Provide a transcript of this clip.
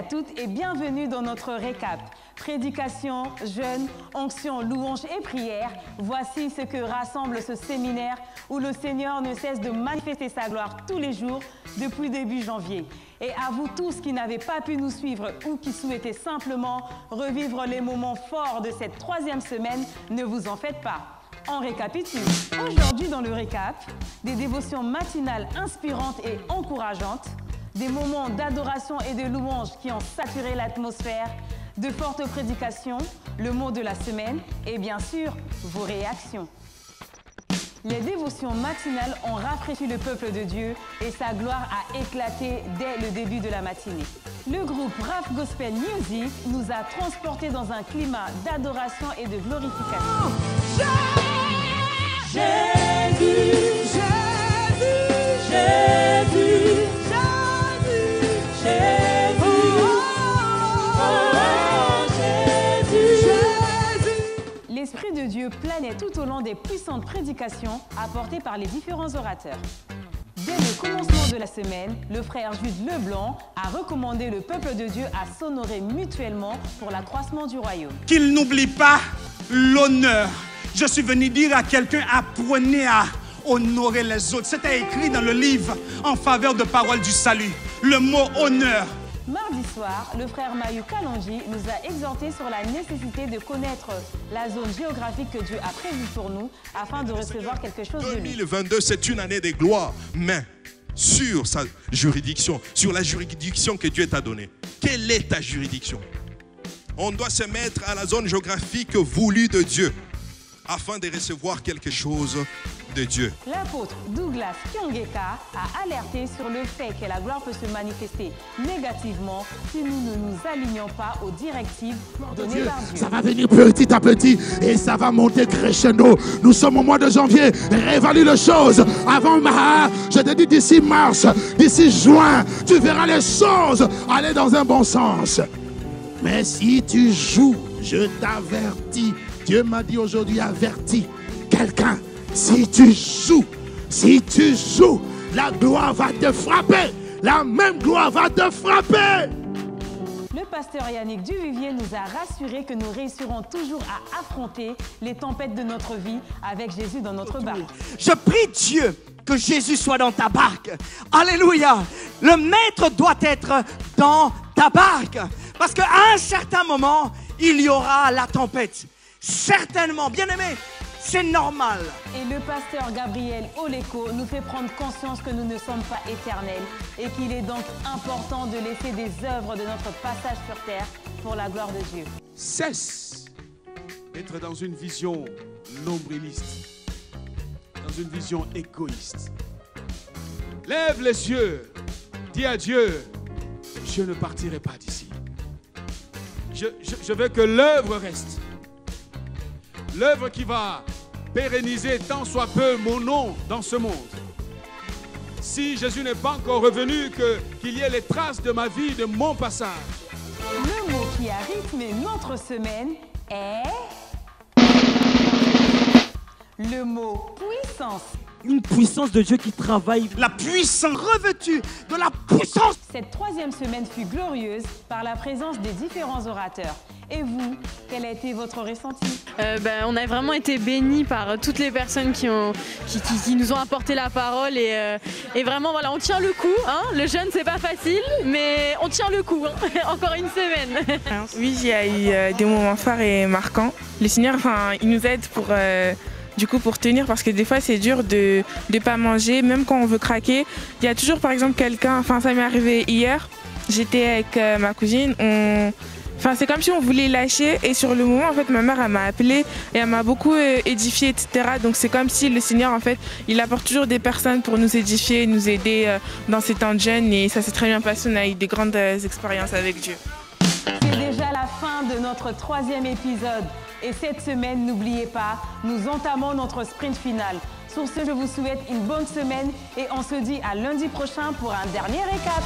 à toutes et bienvenue dans notre récap. Prédication, jeûne, onction, louange et prière, voici ce que rassemble ce séminaire où le Seigneur ne cesse de manifester sa gloire tous les jours depuis début janvier. Et à vous tous qui n'avez pas pu nous suivre ou qui souhaitez simplement revivre les moments forts de cette troisième semaine, ne vous en faites pas. On récapitule. Aujourd'hui dans le récap, des dévotions matinales inspirantes et encourageantes, des moments d'adoration et de louange qui ont saturé l'atmosphère, de fortes prédications, le mot de la semaine et bien sûr, vos réactions. Les dévotions matinales ont rafraîchi le peuple de Dieu et sa gloire a éclaté dès le début de la matinée. Le groupe RAF Gospel Music nous a transportés dans un climat d'adoration et de glorification. Jésus, Jésus, Jésus, Jésus, Jésus, L'Esprit de Dieu planait tout au long des puissantes prédications apportées par les différents orateurs. Dès le commencement de la semaine, le frère Jude Leblanc a recommandé le peuple de Dieu à s'honorer mutuellement pour l'accroissement du royaume. Qu'il n'oublie pas l'honneur. Je suis venu dire à quelqu'un, apprenez à honorer les autres. C'était écrit dans le livre en faveur de Paroles du Salut. Le mot honneur. Mardi soir, le frère Mayu Kalonji nous a exhortés sur la nécessité de connaître la zone géographique que Dieu a prévue pour nous afin de recevoir quelque chose de lui. 2022, c'est une année de gloire, mais sur sa juridiction, sur la juridiction que Dieu t'a donnée. Quelle est ta juridiction? On doit se mettre à la zone géographique voulue de Dieu afin de recevoir quelque chose de Dieu. L'apôtre Douglas Kyongeka a alerté sur le fait que la gloire peut se manifester négativement si nous ne nous alignons pas aux directives données par Dieu. Ça va venir petit à petit et ça va monter crescendo. Nous sommes au mois de janvier. Réévalue les choses. Avant mars, je te dis d'ici mars, d'ici juin, tu verras les choses aller dans un bon sens. Mais si tu joues, je t'avertis. Dieu m'a dit aujourd'hui, avertis quelqu'un. Si tu joues, la gloire va te frapper. La même gloire va te frapper. Le pasteur Yannick Duvivier nous a rassuré que nous réussirons toujours à affronter les tempêtes de notre vie avec Jésus dans notre barque. Je prie Dieu que Jésus soit dans ta barque. Alléluia. Le maître doit être dans ta barque. Parce qu'à un certain moment, il y aura la tempête. Certainement, bien aimé, c'est normal. Et le pasteur Gabriel Oleko nous fait prendre conscience que nous ne sommes pas éternels et qu'il est donc important de laisser des œuvres de notre passage sur terre pour la gloire de Dieu. Cesse d'être dans une vision nombriliste, dans une vision égoïste. Lève les yeux, dis à Dieu, je ne partirai pas d'ici. Je veux que l'œuvre reste. L'œuvre qui va pérenniser tant soit peu mon nom dans ce monde. Si Jésus n'est pas encore revenu, qu'il y ait les traces de ma vie, de mon passage. Le mot qui a rythmé notre semaine est le mot puissance. Une puissance de Dieu qui travaille. La puissance Revêtue de la puissance. Cette troisième semaine fut glorieuse par la présence des différents orateurs. Et vous, quel a été votre ressenti? On a vraiment été bénis par toutes les personnes qui nous ont apporté la parole et vraiment voilà, on tient le coup. Hein. Le jeûne c'est pas facile, mais on tient le coup. Hein. Encore une semaine. Oui, il y a eu des moments forts et marquants. Le Seigneur, il nous aide pour tenir, parce que des fois c'est dur de ne pas manger, même quand on veut craquer. Il y a toujours par exemple quelqu'un, ça m'est arrivé hier, j'étais avec ma cousine, c'est comme si on voulait lâcher et sur le moment en fait ma mère elle m'a appelée et elle m'a beaucoup édifiée, etc. Donc c'est comme si le Seigneur en fait il apporte toujours des personnes pour nous édifier, nous aider dans ces temps de jeûne, et ça s'est très bien passé, on a eu des grandes expériences avec Dieu. C'est déjà la fin de notre troisième épisode. Et cette semaine, n'oubliez pas, nous entamons notre sprint final. Sur ce, je vous souhaite une bonne semaine et on se dit à lundi prochain pour un dernier récap.